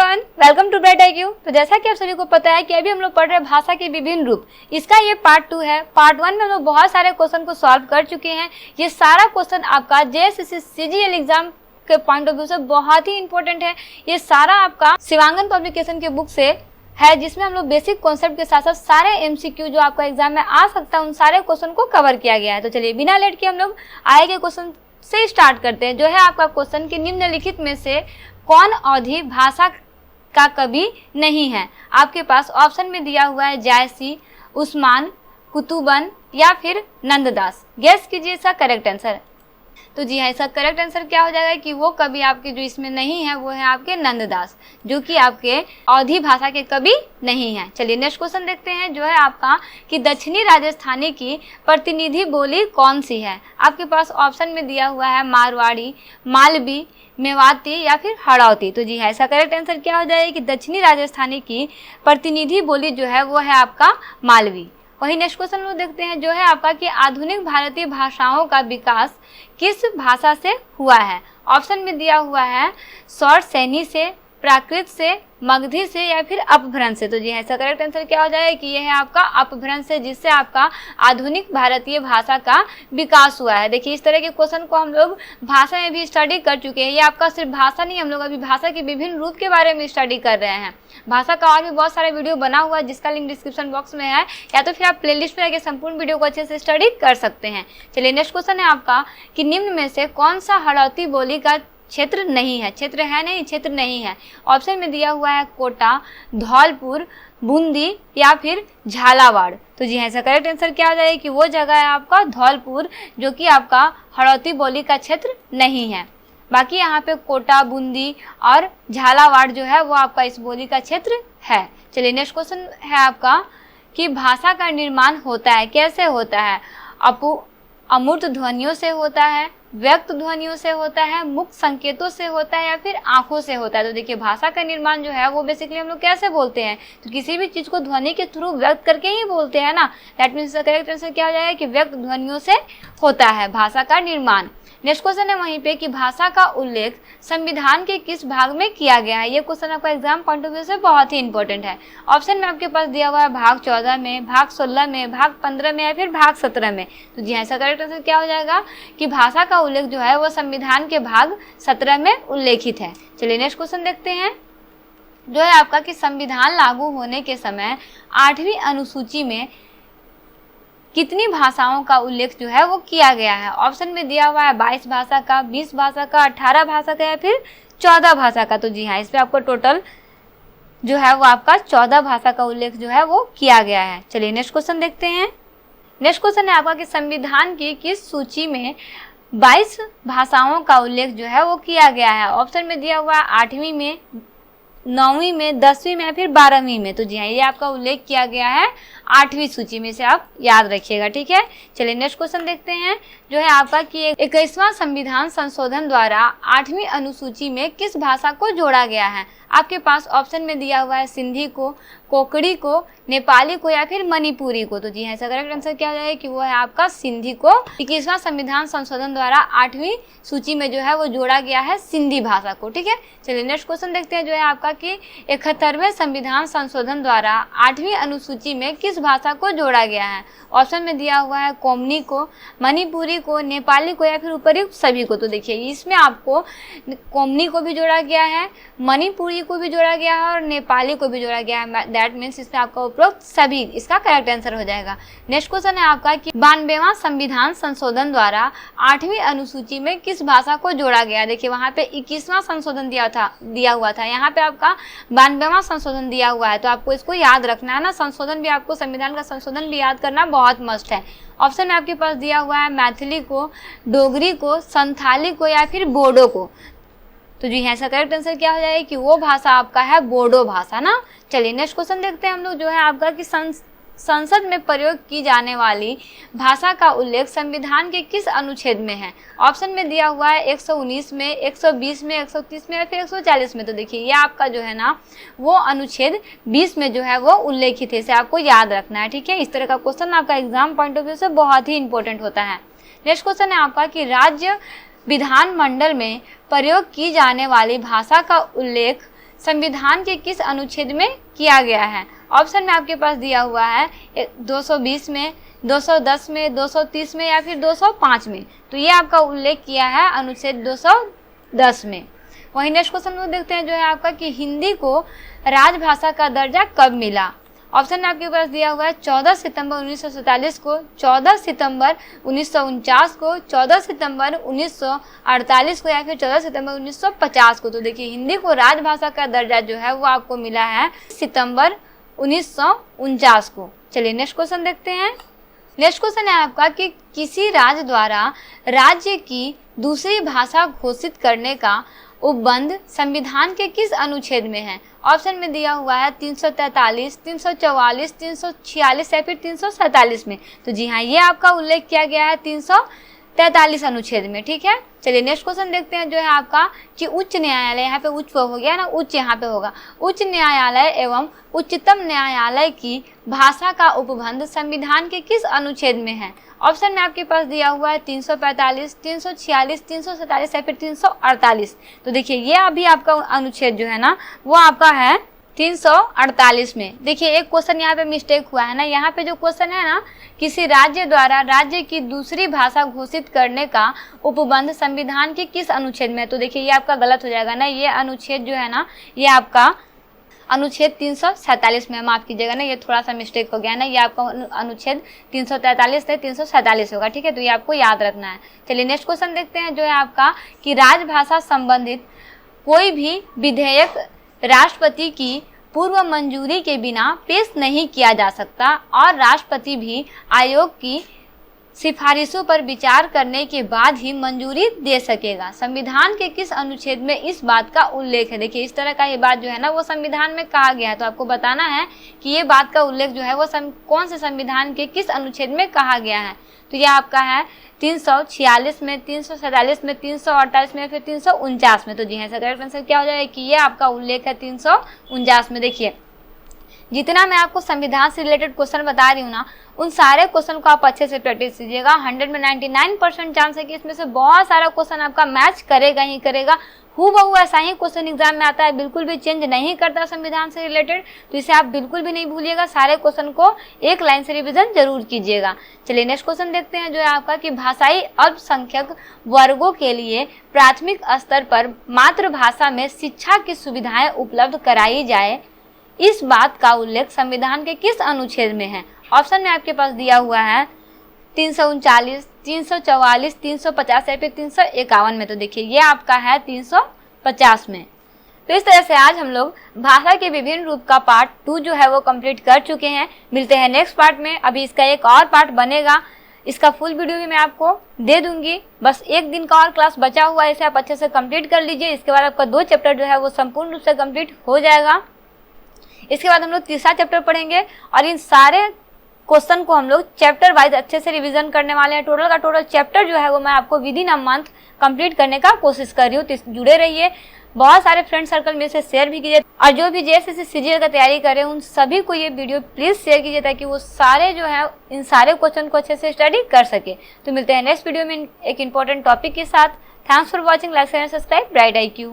Everyone, welcome to Bright IQ। तो जैसा कि आप सभी को पता है कि अभी हम लोग पढ़ रहे हैं भाषा के विभिन्न रूप। इसका ये पार्ट 2 है। पार्ट 1 में हम लोग बहुत सारे क्वेश्चन को सॉल्व कर चुके हैं। ये सारा क्वेश्चन आपका JSSC CGL एग्जाम के पॉइंट ऑफ व्यू से बहुत ही इंपॉर्टेंट है। ये सारा आपका शिवांगन पब्लिकेशन के बुक से है, जिसमें हम लोग बेसिक कॉन्सेप्ट के साथ साथ सारे MCQ जो आपका एग्जाम में आ सकता है उन सारे क्वेश्चन को कवर किया गया है। तो चलिए बिना लेट के हम लोग आए के क्वेश्चन से स्टार्ट करते हैं। जो है आपका क्वेश्चन कि निम्नलिखित में से कौन अवधी भाषा का कवि नहीं है? आपके पास ऑप्शन में दिया हुआ है जायसी, उस्मान, कुतुबन या फिर नंददास। गेस कीजिए इसका करेक्ट आंसर। तो जी हाँ, इसका करेक्ट आंसर क्या हो जाएगा कि वो कवि आपके जो इसमें नहीं है वो है आपके नंददास, जो कि आपके अवधी भाषा के कवि नहीं है। चलिए नेक्स्ट क्वेश्चन देखते हैं। जो है आपका कि दक्षिणी राजस्थानी की प्रतिनिधि बोली कौन सी है? आपके पास ऑप्शन में दिया हुआ है मारवाड़ी, मालवी, मेवाती या फिर हड़ौती। तो जी हाँ, इसका करेक्ट आंसर क्या हो जाएगा कि दक्षिणी राजस्थानी की प्रतिनिधि बोली जो है वो है आपका मालवी। वही नेक्स्ट क्वेश्चन लोग देखते हैं। जो है आपका कि आधुनिक भारतीय भाषाओं का विकास किस भाषा से हुआ है? ऑप्शन में दिया हुआ है सौर सैनी से, प्राकृत से, मगधी से या फिर अपभ्रंश से। तो जी हाँ, इसका करेक्ट आंसर क्या हो जाएगा कि यह है आपका अपभ्रंश से, जिससे आपका आधुनिक भारतीय भाषा का विकास हुआ है। देखिए इस तरह के क्वेश्चन को हम लोग भाषा में भी स्टडी कर चुके हैं। ये आपका सिर्फ भाषा नहीं, हम लोग अभी भाषा के विभिन्न रूप के बारे में स्टडी कर रहे हैं। भाषा का और भी बहुत सारे वीडियो बना हुआ है जिसका लिंक डिस्क्रिप्शन बॉक्स में है, या तो फिर आप प्लेलिस्ट में जाकर संपूर्ण वीडियो को अच्छे से स्टडी कर सकते हैं। चलिए नेक्स्ट क्वेश्चन है आपका कि निम्न में से कौन सा हड़ौती बोली का क्षेत्र नहीं है? क्षेत्र है नहीं, क्षेत्र नहीं है। ऑप्शन में दिया हुआ है कोटा, धौलपुर, बूंदी या फिर झालावाड़। तो जी हाँ, इसका करेक्ट आंसर क्या हो जाएगा कि वो जगह है आपका धौलपुर, जो कि आपका हड़ौती बोली का क्षेत्र नहीं है। बाकी यहाँ पे कोटा, बूंदी और झालावाड़ जो है वो आपका इस बोली का क्षेत्र है। चलिए नेक्स्ट क्वेश्चन है आपका कि भाषा का निर्माण होता है, कैसे होता है? अमूर्त ध्वनियों से होता है, व्यक्त ध्वनियों से होता है, मुख संकेतों से होता है या फिर आंखों से होता है। तो देखिए भाषा का निर्माण जो है वो बेसिकली हम लोग कैसे बोलते हैं? तो किसी भी चीज को ध्वनि के थ्रू व्यक्त करके ही बोलते हैं ना। दैट मीन्स करेक्ट आंसर क्या हो जाएगा कि व्यक्त ध्वनियों से होता है भाषा का निर्माण। नेक्स्ट क्वेश्चन है वहीं पे कि भाषा का उल्लेख संविधान के किस भाग में किया गया है? ये क्वेश्चन आपका एग्जाम पॉइंट ऑफ व्यू से बहुत ही इंपॉर्टेंट है। ऑप्शन में आपके पास दिया हुआ है भाग 14 में, भाग 16 में, भाग 15 में या फिर भाग 17 में। तो जी हाँ, इसका करेक्ट आंसर क्या हो जाएगा कि भाषा का उल्लेख जो है वो संविधान के भाग 17 में उल्लेखित है। चलिए नेक्स्ट क्वेश्चन देखते हैं। जो है आपका कि संविधान लागू होने के समय 8वीं अनुसूची में कितनी भाषाओं का उल्लेख जो है वो किया गया है? ऑप्शन में दिया हुआ है 22 भाषा का, 20 भाषा का, 18 भाषा का या फिर 14 भाषा का। तो जी हाँ, इस पे आपको टोटल जो है वो आपका 14 भाषा का उल्लेख जो है वो किया गया है। चलिए नेक्स्ट क्वेश्चन देखते हैं। नेक्स्ट क्वेश्चन है आपका कि संविधान की किस सूची में 22 भाषाओं का उल्लेख जो है वो किया गया है? ऑप्शन में दिया हुआ है 8वीं में, 9वीं में, 10वीं में या फिर 12वीं में। तो जी हाँ, ये आपका उल्लेख किया गया है 8वीं सूची में से, आप याद रखिएगा, ठीक है। चलिए नेक्स्ट क्वेश्चन देखते हैं। जो है आपका कि 21वां संविधान संशोधन द्वारा 8वीं अनुसूची में किस भाषा को जोड़ा गया है? आपके पास ऑप्शन में दिया हुआ है सिंधी को, कोकड़ी को, नेपाली को या फिर मणिपुरी को। तो जी हाँ, इसका करेक्ट आंसर क्या हो जाएगा कि वो है आपका सिंधी को। 21वां संविधान संशोधन द्वारा 8वीं सूची में जो है वो जोड़ा गया है सिंधी भाषा को, ठीक है। चलिए नेक्स्ट क्वेश्चन देखते हैं। जो है आपका कि 71वें संविधान संशोधन द्वारा 8वीं अनुसूची में किस भाषा को जोड़ा गया है? ऑप्शन में दिया हुआ है कोमनी को, मणिपुरी को, नेपाली को या फिर उपयुक्त सभी को। तो देखिए इसमें आपको कोमनी को भी जोड़ा गया है, मणिपुरी को भी जोड़ा गया है और नेपाली को भी जोड़ा गया है। दैट मीन्स इसमें आपका उपरोक्त सभी इसका करेक्ट आंसर हो जाएगा। नेक्स्ट क्वेश्चन है आपका कि 92वां संविधान संशोधन द्वारा 8वीं अनुसूची में किस भाषा को जोड़ा गया? देखिए वहाँ पे 21वां संशोधन दिया हुआ था, यहाँ पे आपका 92वां संशोधन दिया हुआ है। तो आपको इसको याद रखना है ना, संशोधन भी आपको, संविधान का संशोधन भी याद करना बहुत मस्ट है। ऑप्शन में आपके पास दिया हुआ है मैथिली को, डोगरी को, संथाली को या फिर बोडो को। तो जी हाँ, इसका करेक्ट आंसर क्या हो जाएगा कि वो भाषा आपका है बोडो भाषा ना। चलिए नेक्स्ट क्वेश्चन देखते हैं हम लोग। जो है आपका कि संसद में प्रयोग की जाने वाली भाषा का उल्लेख संविधान के किस अनुच्छेद में है? ऑप्शन में दिया हुआ है 119 में, 120 में, 130 में या फिर 140 में। तो देखिए ये आपका जो है ना वो अनुच्छेद 20 में जो है वो उल्लेखित है, इसे आपको याद रखना है, ठीक है। इस तरह का क्वेश्चन आपका एग्जाम पॉइंट ऑफ व्यू से बहुत ही इंपॉर्टेंट होता है। नेक्स्ट क्वेश्चन है आपका कि राज्य विधानमंडल में प्रयोग की जाने वाली भाषा का उल्लेख संविधान के किस अनुच्छेद में किया गया है? ऑप्शन में आपके पास दिया हुआ है 220 में, 210 में, 230 में या फिर 205 में। तो ये आपका उल्लेख किया है अनुच्छेद 210 में। वहीं नेक्स्ट क्वेश्चन में देखते हैं जो है आपका कि हिंदी को राजभाषा का दर्जा कब मिला? ऑप्शन में आपके पास दिया हुआ है 14 सितंबर 1947 को, 14 सितंबर 1949 को, 14 सितंबर 1948 को या फिर 14 सितंबर 1950 को। तो देखिए हिंदी को राजभाषा का दर्जा जो है वो आपको मिला है सितंबर 1949 को। चलिए नेक्स्ट क्वेश्चन देखते हैं। नेक्स्ट क्वेश्चन है आपका कि किसी राज्य द्वारा राज्य की दूसरी भाषा घोषित करने का उपबंध संविधान के किस अनुच्छेद में है? ऑप्शन में दिया हुआ है 343, 344, 346 या फिर 347 में। तो जी हाँ, ये आपका उल्लेख किया गया है 343 अनुच्छेद में। ठीक है, चलिए नेक्स्ट क्वेश्चन देखते हैं जो है आपका कि उच्च न्यायालय, यहाँ पे उच्च हो गया ना, उच्च यहाँ पे होगा, उच्च न्यायालय एवं उच्चतम न्यायालय की भाषा का उपबंध संविधान के किस अनुच्छेद में है? ऑप्शन में आपके पास दिया हुआ है 345, 346, 347 या फिर 348। तो देखिए ये अभी आपका अनुच्छेद जो है ना वो आपका है 348 में। देखिए एक क्वेश्चन यहाँ पे मिस्टेक हुआ है ना, यहाँ पे जो क्वेश्चन है ना किसी राज्य द्वारा राज्य की दूसरी भाषा घोषित करने का उपबंध संविधान के किस अनुच्छेद में है? तो देखिए ये आपका गलत हो जाएगा ना, ये अनुच्छेद जो है ना ये आपका अनुच्छेद 347 में, माफ कीजिएगा ना, ये थोड़ा सा मिस्टेक हो गया ना, ये आपका अनुच्छेद 343 से 347 होगा। ठीक है, तो ये आपको याद रखना है। चलिए नेक्स्ट क्वेश्चन देखते हैं जो है आपका कि राजभाषा संबंधित कोई भी विधेयक राष्ट्रपति की पूर्व मंजूरी के बिना पेश नहीं किया जा सकता और राष्ट्रपति भी आयोग की सिफारिशों पर विचार करने के बाद ही मंजूरी दे सकेगा। संविधान के किस अनुच्छेद में इस बात का उल्लेख है? देखिए इस तरह का ये बात जो है ना वो संविधान में कहा गया है, तो आपको बताना है कि ये बात का उल्लेख जो है वो कौन से संविधान के किस अनुच्छेद में कहा गया है। तो ये आपका है 346 में, 347 में, 348 में, फिर 349 में। तो जी हाँ, करेक्ट आंसर क्या हो जाएगा कि ये आपका उल्लेख है 349 में। देखिए जितना मैं आपको संविधान से रिलेटेड क्वेश्चन बता रही हूँ ना, उन सारे क्वेश्चन को आप अच्छे से प्रैक्टिस कीजिएगा। 100 में 99% चांस है कि इसमें से बहुत सारा क्वेश्चन आपका मैच करेगा ही करेगा। हूबहू ऐसा ही क्वेश्चन एग्जाम में आता है, बिल्कुल भी चेंज नहीं करता संविधान से रिलेटेड, तो इसे आप बिल्कुल भी नहीं भूलिएगा। सारे क्वेश्चन को एक लाइन से रिविजन जरूर कीजिएगा। चलिए नेक्स्ट क्वेश्चन देखते हैं जो है आपका कि भाषाई अल्पसंख्यक वर्गों के लिए प्राथमिक स्तर पर मातृभाषा में शिक्षा की सुविधाएं उपलब्ध कराई जाए, इस बात का उल्लेख संविधान के किस अनुच्छेद में है? ऑप्शन में आपके पास दिया हुआ है 339, 344, 350 या फिर 351 में। तो देखिए ये आपका है 350 में। तो इस तरह से आज हम लोग भाषा के विभिन्न रूप का पार्ट 2 जो है वो कंप्लीट कर चुके हैं। मिलते हैं नेक्स्ट पार्ट में। अभी इसका एक और पार्ट बनेगा, इसका फुल वीडियो भी मैं आपको दे दूंगी। बस एक दिन का और क्लास बचा हुआ है, इसे आप अच्छे से कंप्लीट कर लीजिए। इसके बाद आपका 2 चैप्टर जो है वो संपूर्ण रूप से कंप्लीट हो जाएगा। इसके बाद हम लोग तीसरा चैप्टर पढ़ेंगे और इन सारे क्वेश्चन को हम लोग चैप्टर वाइज अच्छे से रिवीजन करने वाले हैं। टोटल का टोटल चैप्टर जो है वो मैं आपको with in a month complete करने का कोशिश कर रही हूँ। तो जुड़े रहिए, बहुत सारे फ्रेंड सर्कल में से शेयर भी कीजिए और जो भी जेएसएससी सीजीएल का तैयारी कर रहे हैं उन सभी को ये वीडियो प्लीज शेयर कीजिए ताकि वो सारे जो है इन सारे क्वेश्चन को अच्छे से स्टडी कर सके। तो मिलते हैं नेक्स्ट वीडियो में एक इंपॉर्टेंट टॉपिक के साथ। Thanks for watching, like share subscribe bright IQ।